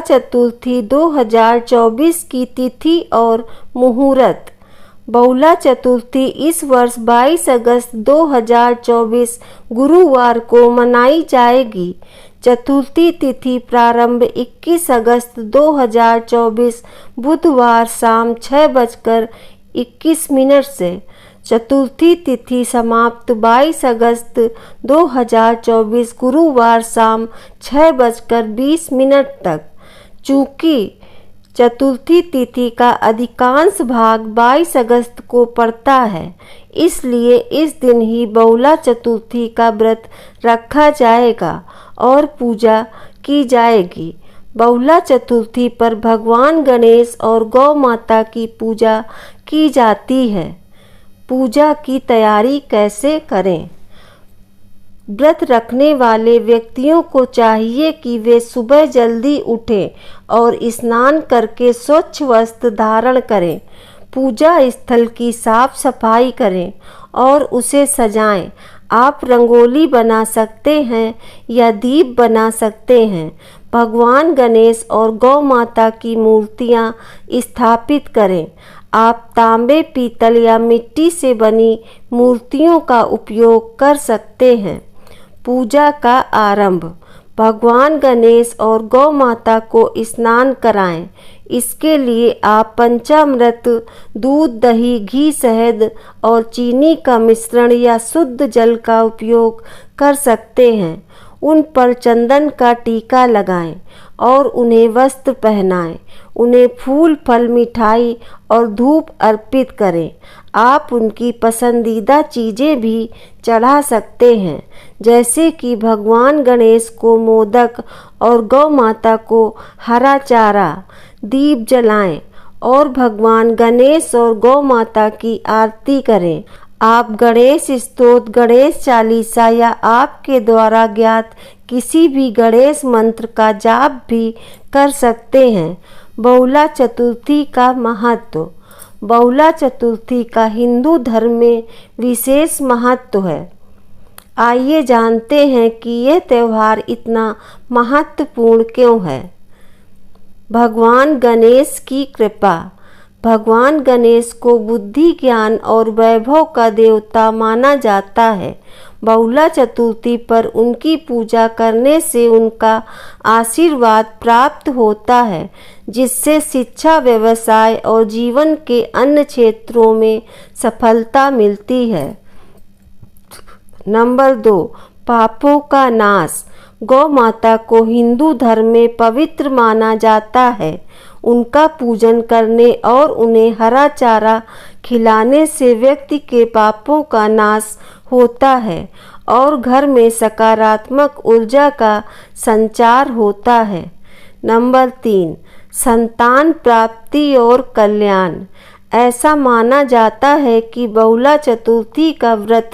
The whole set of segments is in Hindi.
चतुर्थी 2024 की तिथि और मुहूर्त। बहुला चतुर्थी इस वर्ष 22 अगस्त 2024 गुरुवार को मनाई जाएगी। चतुर्थी तिथि प्रारंभ 21 अगस्त 2024 बुधवार शाम 6:21 से। चतुर्थी तिथि समाप्त 22 अगस्त 2024 गुरुवार शाम 6:20 तक। चूँकि चतुर्थी तिथि का अधिकांश भाग 22 अगस्त को पड़ता है, इसलिए इस दिन ही बहुला चतुर्थी का व्रत रखा जाएगा और पूजा की जाएगी। बहुला चतुर्थी पर भगवान गणेश और गौ माता की पूजा की जाती है। पूजा की तैयारी कैसे करें? व्रत रखने वाले व्यक्तियों को चाहिए कि वे सुबह जल्दी उठें और स्नान करके स्वच्छ वस्त्र धारण करें। पूजा स्थल की साफ सफाई करें और उसे सजाएं। आप रंगोली बना सकते हैं या दीप बना सकते हैं। भगवान गणेश और गौ माता की मूर्तियां स्थापित करें। आप तांबे, पीतल या मिट्टी से बनी मूर्तियों का उपयोग कर सकते हैं। पूजा का आरंभ। भगवान गणेश और गौ माता को स्नान कराएं। इसके लिए आप पंचामृत, दूध, दही, घी, शहद और चीनी का मिश्रण या शुद्ध जल का उपयोग कर सकते हैं। उन पर चंदन का टीका लगाएं और उन्हें वस्त्र पहनाएं। उन्हें फूल, फल, मिठाई और धूप अर्पित करें। आप उनकी पसंदीदा चीज़ें भी चढ़ा सकते हैं, जैसे कि भगवान गणेश को मोदक और गौ माता को हरा चारा। दीप जलाएं और भगवान गणेश और गौ माता की आरती करें। आप गणेश स्तोत्र, गणेश चालीसा या आपके द्वारा ज्ञात किसी भी गणेश मंत्र का जाप भी कर सकते हैं। बहुला चतुर्थी का महत्व। बहुला चतुर्थी का हिंदू धर्म में विशेष महत्व है। आइए जानते हैं कि यह त्यौहार इतना महत्वपूर्ण क्यों है। भगवान गणेश की कृपा। भगवान गणेश को बुद्धि, ज्ञान और वैभव का देवता माना जाता है। बहुला चतुर्थी पर उनकी पूजा करने से उनका आशीर्वाद प्राप्त होता है, जिससे शिक्षा, व्यवसाय और जीवन के अन्य क्षेत्रों में सफलता मिलती है। नंबर 2, पापों का नाश। गौ माता को हिंदू धर्म में पवित्र माना जाता है। उनका पूजन करने और उन्हें हरा चारा खिलाने से व्यक्ति के पापों का नाश होता है और घर में सकारात्मक ऊर्जा का संचार होता है। नंबर 3, संतान प्राप्ति और कल्याण। ऐसा माना जाता है कि बहुला चतुर्थी का व्रत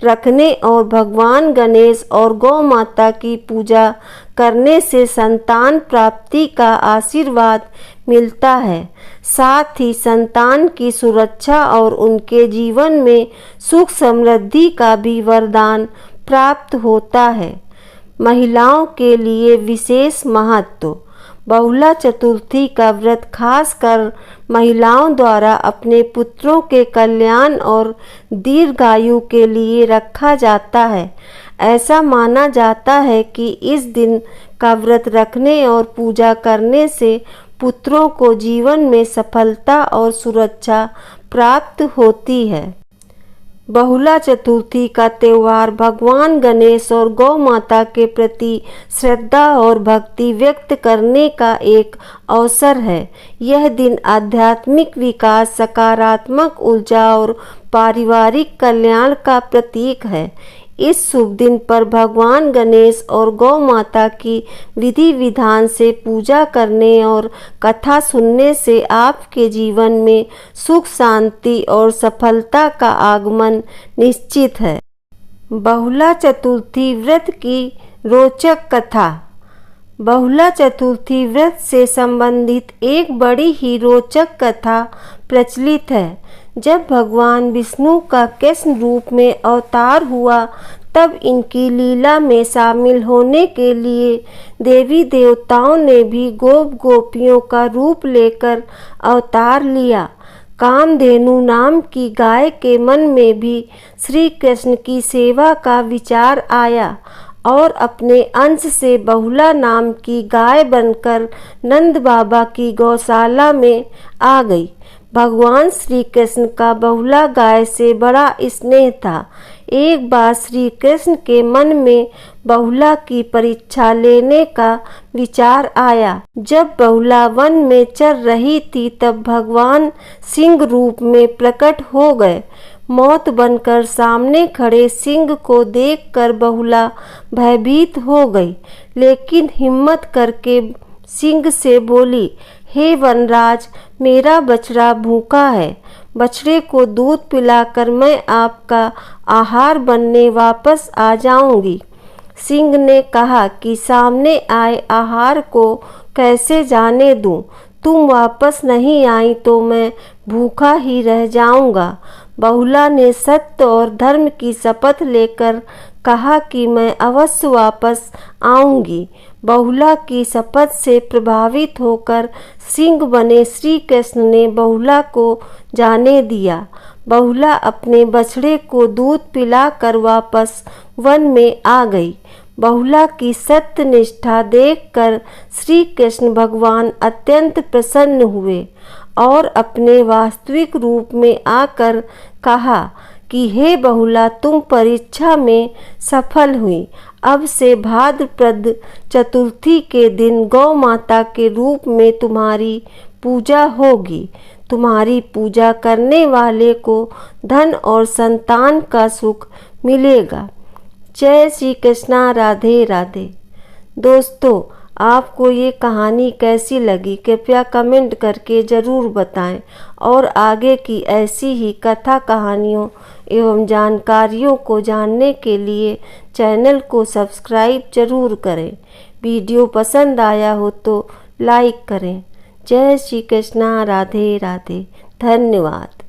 रखने और भगवान गणेश और गौ माता की पूजा करने से संतान प्राप्ति का आशीर्वाद मिलता है। साथ ही संतान की सुरक्षा और उनके जीवन में सुख समृद्धि का भी वरदान प्राप्त होता है। महिलाओं के लिए विशेष महत्व। बहुला चतुर्थी का व्रत खासकर महिलाओं द्वारा अपने पुत्रों के कल्याण और दीर्घायु के लिए रखा जाता है। ऐसा माना जाता है कि इस दिन का व्रत रखने और पूजा करने से पुत्रों को जीवन में सफलता और सुरक्षा प्राप्त होती है। बहुला चतुर्थी का त्यौहार भगवान गणेश और गौ माता के प्रति श्रद्धा और भक्ति व्यक्त करने का एक अवसर है। यह दिन आध्यात्मिक विकास, सकारात्मक ऊर्जा और पारिवारिक कल्याण का प्रतीक है। इस शुभ दिन पर भगवान गणेश और गौ माता की विधि विधान से पूजा करने और कथा सुनने से आपके जीवन में सुख, शांति और सफलता का आगमन निश्चित है। बहुला चतुर्थी व्रत की रोचक कथा। बहुला चतुर्थी व्रत से संबंधित एक बड़ी ही रोचक कथा प्रचलित है। जब भगवान विष्णु का कृष्ण रूप में अवतार हुआ तब इनकी लीला में शामिल होने के लिए देवी देवताओं ने भी गोप गोपियों का रूप लेकर अवतार लिया। कामधेनु नाम की गाय के मन में भी श्री कृष्ण की सेवा का विचार आया और अपने अंश से बहुला नाम की गाय बनकर नंद बाबा की गौशाला में आ गई। भगवान श्री कृष्ण का बहुला गाय से बड़ा स्नेह था। एक बार श्री कृष्ण के मन में बहुला की परीक्षा लेने का विचार आया। जब बहुला वन में चर रही थी तब भगवान सिंह रूप में प्रकट हो गए। मौत बनकर सामने खड़े सिंह को देखकर बहुला भयभीत हो गई, लेकिन हिम्मत करके सिंह से बोली, हे वनराज, मेरा बछड़ा भूखा है। बछड़े को दूध पिलाकर मैं आपका आहार बनने वापस आ जाऊंगी। सिंह ने कहा कि सामने आए आहार को कैसे जाने दूं? तुम वापस नहीं आई तो मैं भूखा ही रह जाऊंगा। बहुला ने सत्य और धर्म की शपथ लेकर कहा कि मैं अवश्य वापस आऊंगी। बहुला की शपथ से प्रभावित होकर सिंह बने श्री कृष्ण ने बहुला को जाने दिया। बहुला अपने बछड़े को दूध पिलाकर वापस वन में आ गई। बहुला की सत्य निष्ठा देखकर श्री कृष्ण भगवान अत्यंत प्रसन्न हुए और अपने वास्तविक रूप में आकर कहा कि हे बहुला, तुम परीक्षा में सफल हुई। अब से भाद्रपद चतुर्थी के दिन गौ माता के रूप में तुम्हारी पूजा होगी। तुम्हारी पूजा करने वाले को धन और संतान का सुख मिलेगा। जय श्री कृष्णा। राधे राधे। दोस्तों, आपको ये कहानी कैसी लगी कृपया कमेंट करके ज़रूर बताएं और आगे की ऐसी ही कथा कहानियों एवं जानकारियों को जानने के लिए चैनल को सब्सक्राइब जरूर करें। वीडियो पसंद आया हो तो लाइक करें। जय श्री कृष्णा। राधे राधे। धन्यवाद।